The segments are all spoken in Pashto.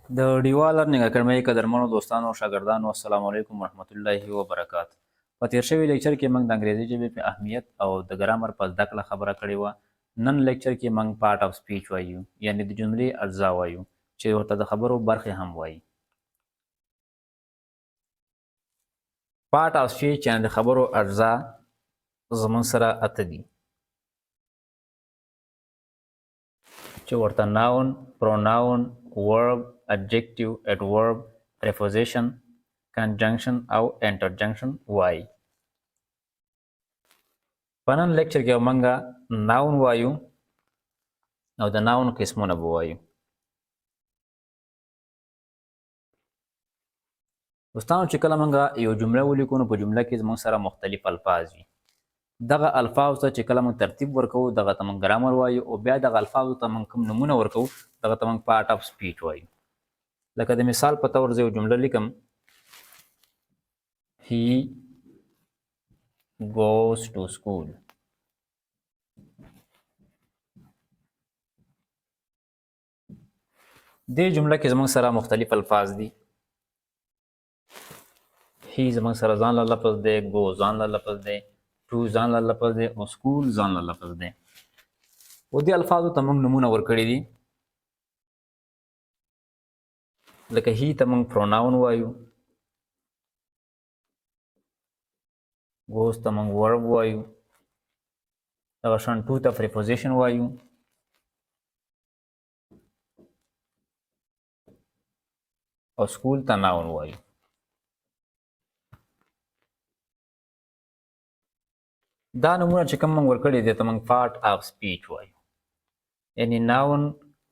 د ډیوا لرنینګ اکیډمۍ قدرمنو دوستانو او شاګردانو السلام علیکم ورحمت الله وبرکاتو. په تیر شوي لیکچر کې موږ د انګریزي ژبې په اهمیت او د ګرامر په زده کړه خبره کړې وه. نن لیکچر کې موږ پارټ اف سپیچ وایو، یعنې د جملې اجزا وایو چې ورته د خبرو برخې هم وایي. پارټ اف سپیچ یعنې د خبرو اجزا زموږ سره اته دي چې ورته ناون، پروناون، ورب، adjective, adverb, preposition, conjunction او interjunction وایي. په نن لیکچر کې موږ ناون وایو او د ناون قسمونه به وایو. دوستانو چې کله موږ یو جمله ولیکو نو په جمله کې زموږ سره مختلف الفاظ وي. دغه الفاظو ته چې کله موږ ترتیب ورکوو دغه ته موږ ګرامر وایو، او بیا دغه الفاظو ته موږ کوم نومونه ورکوو دغه ته موږ پارټ اف سپیچ وایو. لکه د مثال په طور زه یو جمله لیکم: He goes to school. دې جمله کې زموږ سره مختلف الفاظ دي. He زموږ سره ځان له لفظ دی، go ځان له لفظ دی، to ځان له لفظ دی، او school ځان له لفظ دی. او دې الفاظو ته موږ نومونه ورکړي دي. لکه he ته موږ پروناون وایو، goes ته موږ ورب وایو، دغه شان to ته preposition وایو، او school ته noun وایو. دا نومونه چې کوم موږ ورکړي دي ته موږ پارټ اف سپیچ وایو، یعنې ناون،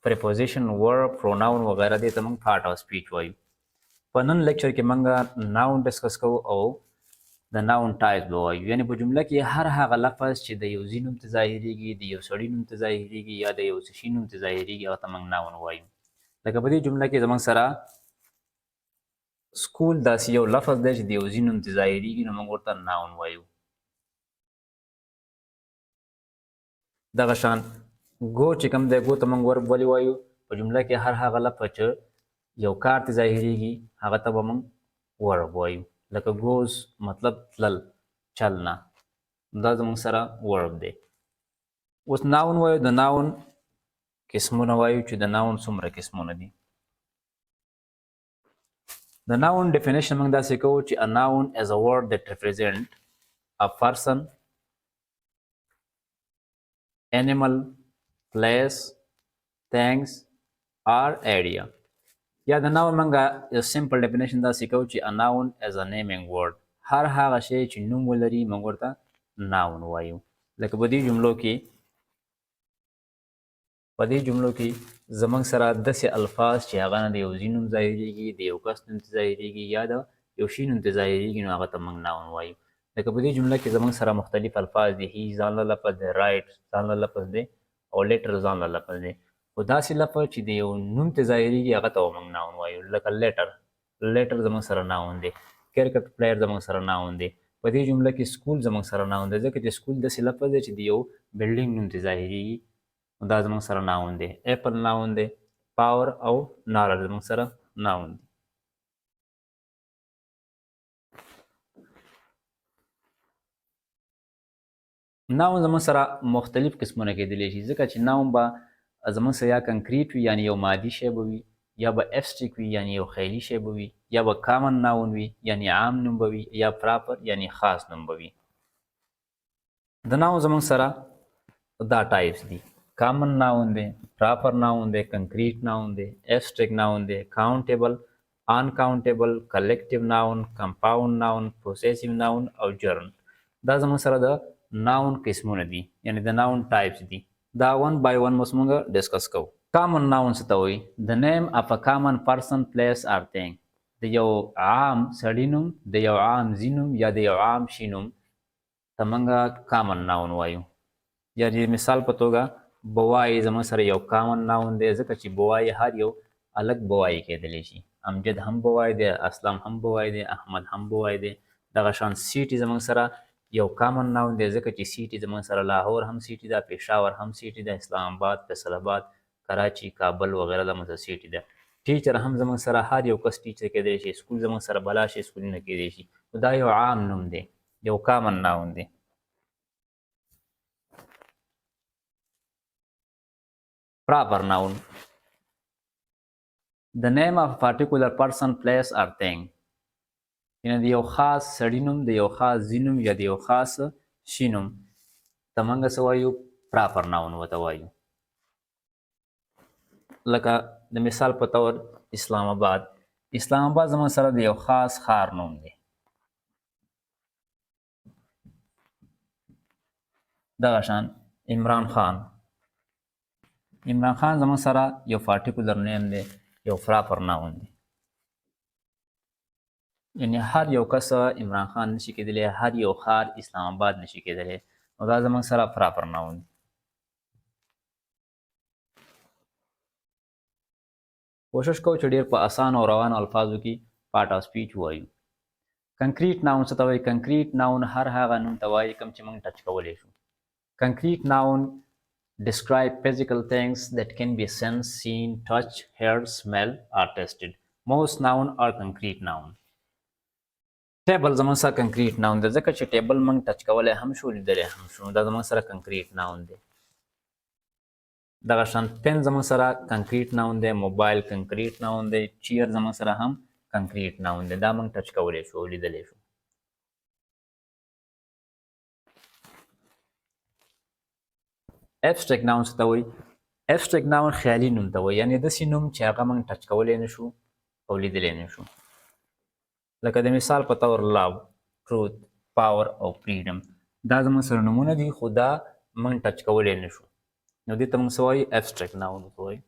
preposition، ورب، پروناون وغیره دې ته موږ پارټ اف سپیچ وایو. په نن لیکچر کې موږ ناون ډسکس کوو او د ناون ټایپ به وایو، یعنې په جمله کې هر هغه لفظ چې د یو ځي نوم ته ظاهریږي، د یو سړي نوم ته ظاهریږي، یا د یو څه شي نوم ته ظاهریږي، هغه ته موږ ناون وایو. لکه په دې جمله کې زموږ سره سکول داسې یو لفظ دی چې د یو ځي نوم ته ظاهریږي، نو موږ ورته ناون وایو. دغه شان ګو چې کوم دی، ګو ته موږ ورب ولې وایو؟ په جمله کې هر هغه لفظ چې یو کار ته ظاهریږي هغه ته به موږ ورب وایو. لکه ګوز مطلب تلل، چل نه، دا زموږ سره ورب دی. اوس ناون وایو، د ناون قسمونه وایو چې د ناون څومره قسمونه دي. د ناون ډیفینیشن موږ داسې کوو چې a noun is a word that represent a person, animal, place, things or area. یا د ناون موږ یو سمپل ډیفینیشن داسې کوو چې a noun is a naming word. هر هغه شی چې نوم ولري موږ ورته ناون وایو. لکه په دې جملو کې زموږ سره داسې الفاظ چې هغه نه د یو ځي نوم ظاهریږي، د یو کس نوم ته ظاهریږي، یا د یو شي نوم ته ظاهریږي، نو هغه ته موږ ناون وایو. لکه په دې جمله کې زموږ سره مختلف الفاظ دي. هی ځان له لفظ دی، رایټ ځان له لفظ دی، او لیټر ځان له لفظ دی. خو داسې لفظ چې د یو نوم ته ظاهریږي هغه ته موږ ناون وایو. لکه لیټر زموږ سره ناون دی. کرکټ پلیر زموږ سره ناون دی. په دې جمله کې سکول زموږ سره ناون دی، ځکه چې سکول داسې لفظ دی چې د یو بلډینګ نوم ته ظاهریږي، دا زموږ سره ناون دی. اپل ناون دی، پاور او نالج زموږ سره ناون دی. ناون زموږ سره مختلف قسمونه کېدلی شي، ځکه چې ناون به زموږ سره یا کنکریټ وي، یعنې یو مادي شی به وي، یا به ابسټریک وي، یعنې یو خیالي شی به وي، یا به کامن ناون وي، یعنې عام نوم به وي، یا پراپر یعنې خاص نوم به وي. د ناون زموږ سره دا ټایپس دي: کامن ناون دی، پراپر ناون دی، کنکریټ ناون دی، ابسټریک ناون دی، کاونټیبل، انکاونټیبل، کلیکټیو ناون، کمپاوند ناون، پوسیسیو ناون او جرن. دا زموږ سره د ناون قسمونه دي، یعنې د ناون ټایپس دي. دا ون بای ون اوس موږ ډسکس کوو. کامن ناون څه ته وایي؟ د نیم اف ا کامن پرسن، پلیس اور تھنګ. د یو عام سړي نوم، د یو عام ځي نوم، یا د یو عام شي نوم ته موږ کامن ناون وایو. یا د مثال په توګه بوای زموږ سره یو کامن ناون دی، ځکه چې بوای هر یو الګ بوای کېدلی شي. امجد هم بوای دی، اسلم هم بوای دی، احمد هم بوای دی. دغه شان سیټي زموږ سره یو کامن ناون دی، ځکه چې سیټي زموږ سره لاهور هم سیټي ده، پېښور هم سیټي ده، اسلام آباد، فیصل آباد، کراچي، کابل وغیره زموږ سره سیټي ده. ټیچر هم زموږ سره هر یو کس ټیچر کېدی شي سکول زموږ سره بلا شي سکولونه کېدی شي دا یو عام نوم دی یو کامن ناون دی proper noun the name of a particular person place or thing یعنی د یو خاص سړي نوم د یو خاص ځي نوم یا د یو خاص شي نوم ته موږ څه وایو پراپر ناون ورته وایو لکه د مثال په طور اسلام آباد زموږ سره د یو خاص ښار نوم دی دغه شان عمران خان زموږ سره یو پارټیکولر نیم دی یو پراپر ناون دی یعنی هر یو کس عمران خان نشي کېدلی هر یو ښار اسلام آباد نشي کېدلی نو دا زموږ سره پراپر ناون دی کوشش کوو چې ډېر په اسانو او روانو الفاظو کې پارټ آف سپیچ ووایو کنکریټ ناون څه ته وایي کنکریټ ناون هر هغه نوم ته وایي کوم چې موږ ټچ کولی شو کنکریټ ناون describe physical things that can be sensed, seen, touched, heard, smelled, or tasted. Most noun are concrete noun. Table زموږ سره concrete noun دی ځکه چې ټیبل موږ ټچ کولی هم شو لیدلی هم شو دا زموږ سره concrete noun دی دغه شان پن زموږ سره concrete noun دی موبایل concrete noun دی چیر زموږ سره هم concrete noun دی دا موږ ټچ کولی شو لیدلی شو abstract noun څه ته وایي abstract noun خیالي نوم ته وایي یعنې داسې نوم چې هغه موږ ټچ کولی نه شو او لیدلی نه شو لکه د مثال په طور love, truth, power او freedom دا زموږ سره نومونه دي خو دا موږ ټچ کولی نه شو نو دې ته موږ څه وایي abstract noun ته وایي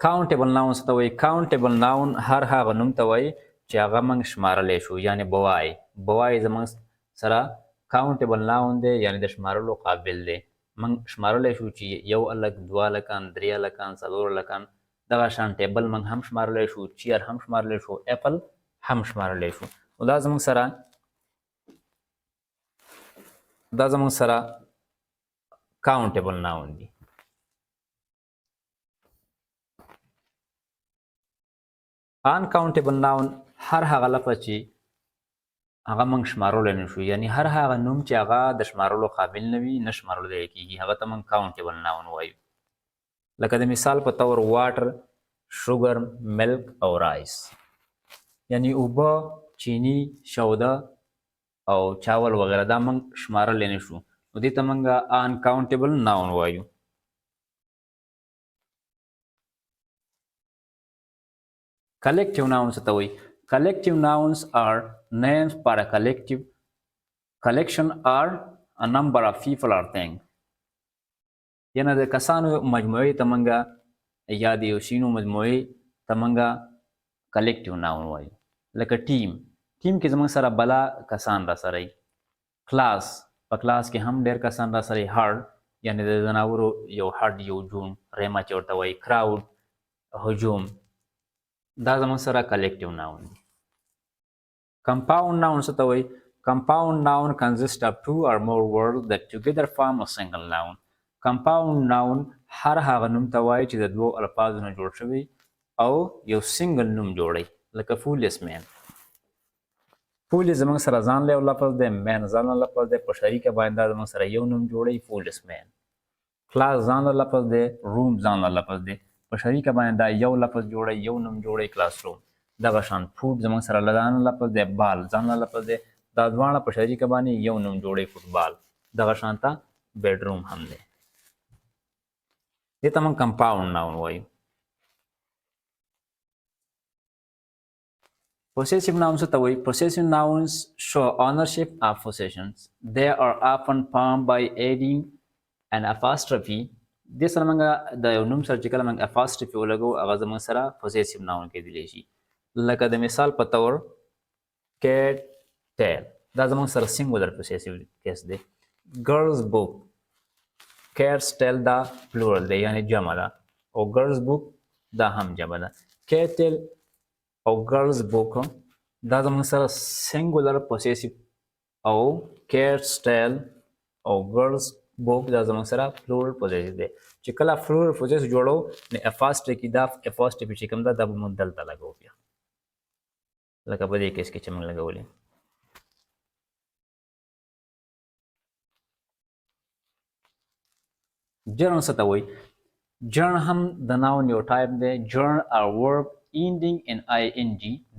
countable noun څه ته وایي countable noun هر هغه نوم ته وایي چې هغه موږ شمارلی شو یعنې بوای زموږ سره countable noun دی یعنې د شمارلو قابل دی موږ شمارلی شو چې یو هلک دوه هلکان درې هلکان څلور هلکان دغه شان ټیبل موږ هم شمارلی شو چیر هم شمارلی شو اپل هم شمارلی شو نو دا زموږ سره countable noun دی uncountable noun هر هغه لفظ چې هغه موږ شمارلی نه شو یعنی هر هغه نوم چې هغه د شمارلو قابل نه وي نه شمارلی کېږي هغه ته موږ countable noun وایو لکه د مثال په طور واټر شوګر ملک او رایس یعنی اوبه چینی شوده او چاول وغیره دا موږ شمارلی نه شو نو دې ته موږ uncountable noun وایو collective nouns څه ته وایي collective nouns are names for a collective collection or a number of people or things یعنی د کسانو مجموعې ته موږ یا د یو شینو مجموعې ته موږ collective noun وایو لکه ټیم کې زموږ سره بلا کسان را سره کلاس په کلاس کې هم ډېر کسان را سره هارډ یعنی د ځناورو یو هارډ یو جون ریما چې ورته وایي کراود هجوم دا زموږ سره collective noun دی compound noun څه ته وایي compound noun consists of two or more words that together form a single noun compound noun هر هغه نوم ته وایي چې د دوو الفاظو نه جوړ شوی او یو سنګل نوم جوړی لکه فولس مین فولس زموږ سره ځانلی یو لفظ دی مین ځانلی لفظ دی په شریکه باندې دا زموږ سره یو نوم جوړی فولس مین کلاس ځانلی لفظ دی روم ځانلی لفظ دی په شریکه باندې دا یو لفظ جوړی یو نوم جوړی کلاس روم دغه شان فوټ زموږ سره ځانلی لفظ دی بال ځانلی لفظ دی دا دواړه په شریکه باندې یو نوم جوړی فوټبال دغه شانته بیډروم هم دی دې ته موږ compound noun وایو possessive nouns څه ته وایي possessive nouns show ownership of possessions they are often formed by adding an apostrophe دې سره موږ د یو نوم سره چې کله موږ apostrophe ولګو هغه زموږ سره possessive noun کېدلی شي لکه د مثال په طور cat tail دا زموږ سره singular possessive case دی girls book cats tail دا plural دی یعنی جمع ده او girls book دا هم جمع ده cat tail او girls book دا زموږ سره singular possessive او cats tail او girls book دا زموږ سره plural possessive دی چې کله plural possessive جوړو نو apostrophe دا apostrophe چې کوم دا به موږ دلته لګو بیا لکه په دې کیس کې چې موږ لګولې journal څه ته وایي journal هم د noun یو type دی journal are verb ending in ing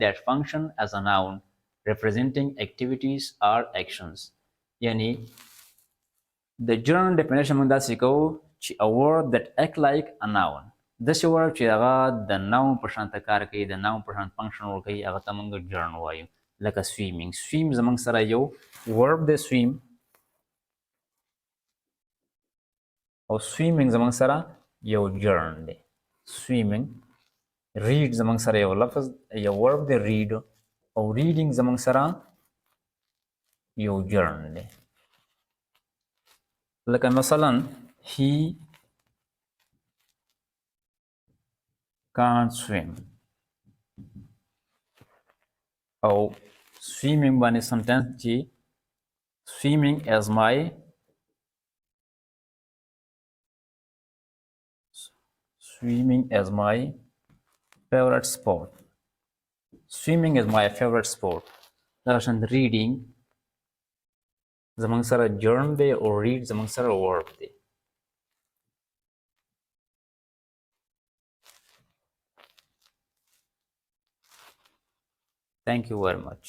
that function as a noun representing activities or actions یعنی د journal definition موږ داسې کوو چې a word that act like a noun داسې word چې هغه د noun په شانته کار کوي د noun په شان function ورکوي هغه ته موږ journal وایو لکه swimming swim زموږ سره یو verb دی swim او swimming زموږ سره یو journal دی swimming read زموږ سره یو لفظ یو verb دی read او reading زموږ سره یو journal دی لکه مثلا he can't swim او swimming باندې sentence چې swimming as my favorite sport swimming is my favorite sport دا شان reading زموږ سره journal دی او read زموږ سره verb دی Thank you very much.